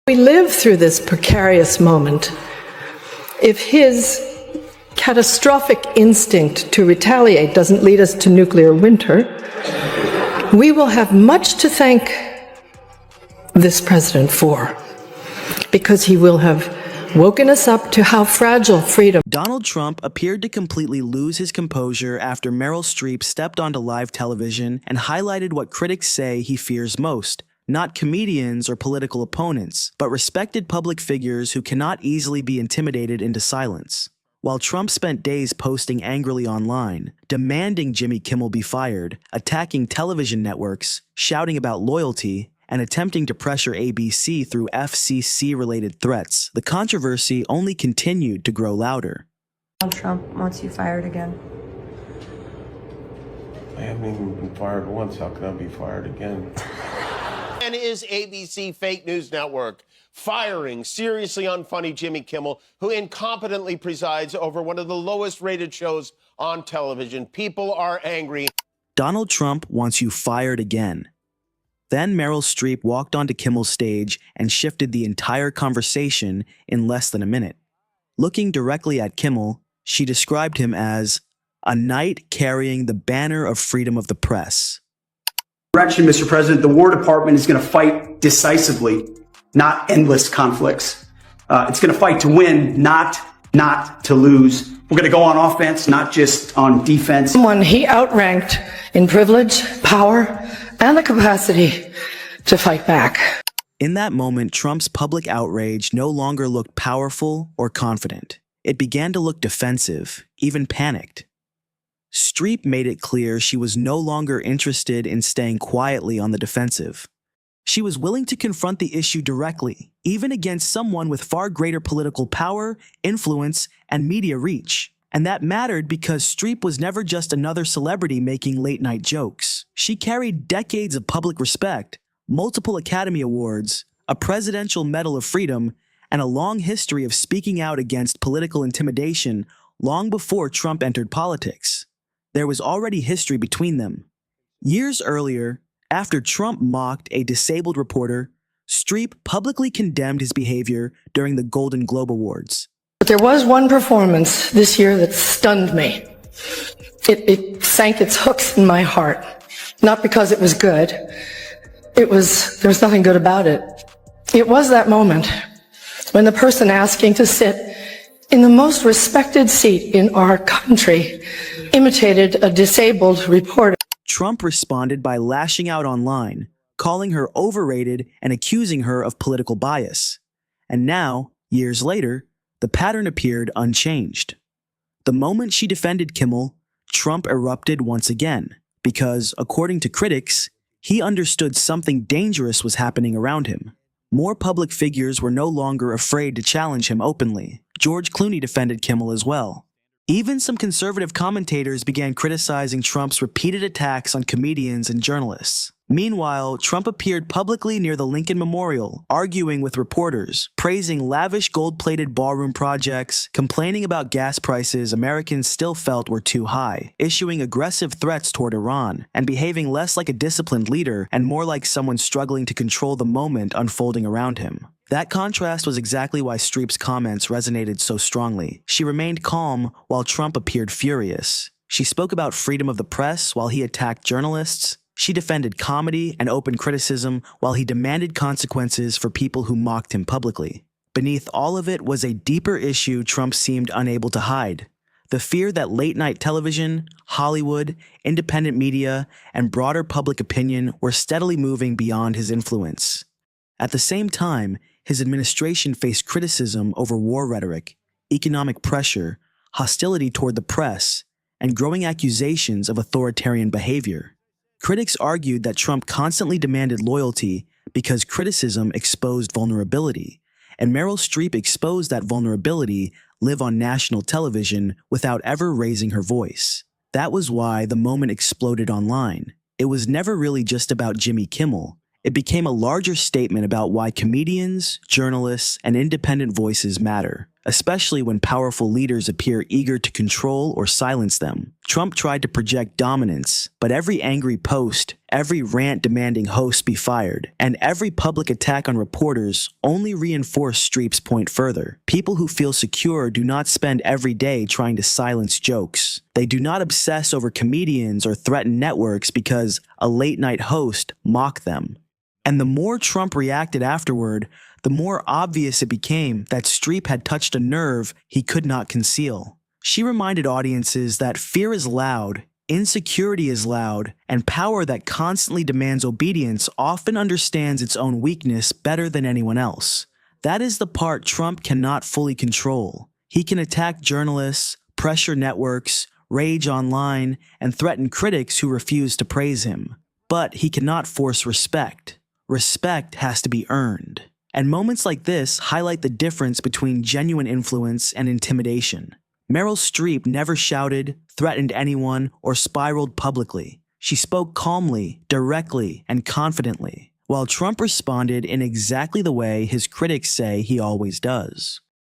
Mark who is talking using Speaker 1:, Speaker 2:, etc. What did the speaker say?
Speaker 1: We live through this precarious moment. If his catastrophic instinct to retaliate doesn't lead us to nuclear winter, we will have much to thank this president for, because he will have woken us up to how fragile freedom.
Speaker 2: Donald Trump appeared to completely lose his composure after Meryl Streep stepped onto live television and highlighted what critics say he fears most: not comedians or political opponents, but respected public figures who cannot easily be intimidated into silence. While Trump spent days posting angrily online, demanding Jimmy Kimmel be fired, attacking television networks, shouting about loyalty, and attempting to pressure ABC through FCC-related threats, the controversy only continued to grow louder.
Speaker 3: Donald Trump wants you fired again.
Speaker 4: I haven't even been fired once. How can I be fired again?
Speaker 5: And is ABC fake news network firing seriously unfunny Jimmy Kimmel, who incompetently presides over one of the lowest rated shows on television. People are angry.
Speaker 2: Donald Trump wants you fired again. Then Meryl Streep walked onto Kimmel's stage and shifted the entire conversation in less than a minute. Looking directly at Kimmel, she described him as a knight carrying the banner of freedom of the press.
Speaker 6: Direction, Mr. President, the War Department is going to fight decisively, not endless conflicts. It's going to fight to win, not to lose. We're going to go on offense, not just on defense.
Speaker 1: Someone he outranked in privilege, power, and the capacity to fight back.
Speaker 2: In that moment, Trump's public outrage no longer looked powerful or confident. It began to look defensive, even panicked. Streep made it clear she was no longer interested in staying quietly on the defensive. She was willing to confront the issue directly, even against someone with far greater political power, influence, and media reach. And that mattered because Streep was never just another celebrity making late-night jokes. She carried decades of public respect, multiple Academy Awards, a Presidential Medal of Freedom, and a long history of speaking out against political intimidation long before Trump entered politics. There was already history between them. Years earlier, after Trump mocked a disabled reporter, Streep publicly condemned his behavior during the Golden Globe Awards.
Speaker 1: But there was one performance this year that stunned me. It sank its hooks in my heart. Not because it was good. There was nothing good about it. It was that moment when the person asking to sit in the most respected seat in our country imitated a disabled reporter.
Speaker 2: Trump responded by lashing out online, calling her overrated and accusing her of political bias. And now, years later, the pattern appeared unchanged. The moment she defended Kimmel, Trump erupted once again, because, according to critics, he understood something dangerous was happening around him. More public figures were no longer afraid to challenge him openly. George Clooney defended Kimmel as well. Even some conservative commentators began criticizing Trump's repeated attacks on comedians and journalists. Meanwhile, Trump appeared publicly near the Lincoln Memorial, arguing with reporters, praising lavish gold-plated ballroom projects, complaining about gas prices Americans still felt were too high, issuing aggressive threats toward Iran, and behaving less like a disciplined leader and more like someone struggling to control the moment unfolding around him. That contrast was exactly why Streep's comments resonated so strongly. She remained calm while Trump appeared furious. She spoke about freedom of the press while he attacked journalists. She defended comedy and open criticism while he demanded consequences for people who mocked him publicly. Beneath all of it was a deeper issue Trump seemed unable to hide: the fear that late-night television, Hollywood, independent media, and broader public opinion were steadily moving beyond his influence. At the same time, his administration faced criticism over war rhetoric, economic pressure, hostility toward the press, and growing accusations of authoritarian behavior. Critics argued that Trump constantly demanded loyalty because criticism exposed vulnerability, and Meryl Streep exposed that vulnerability live on national television without ever raising her voice. That was why the moment exploded online. It was never really just about Jimmy Kimmel. It became a larger statement about why comedians, journalists, and independent voices matter, especially when powerful leaders appear eager to control or silence them. Trump tried to project dominance, but every angry post, every rant demanding hosts be fired, and every public attack on reporters only reinforced Streep's point further. People who feel secure do not spend every day trying to silence jokes. They do not obsess over comedians or threaten networks because a late-night host mocked them. And the more Trump reacted afterward, the more obvious it became that Streep had touched a nerve he could not conceal. She reminded audiences that fear is loud, insecurity is loud, and power that constantly demands obedience often understands its own weakness better than anyone else. That is the part Trump cannot fully control. He can attack journalists, pressure networks, rage online, and threaten critics who refuse to praise him. But he cannot force respect. Respect has to be earned. And moments like this highlight the difference between genuine influence and intimidation. Meryl Streep never shouted, threatened anyone, or spiraled publicly. She spoke calmly, directly, and confidently, while Trump responded in exactly the way his critics say he always does.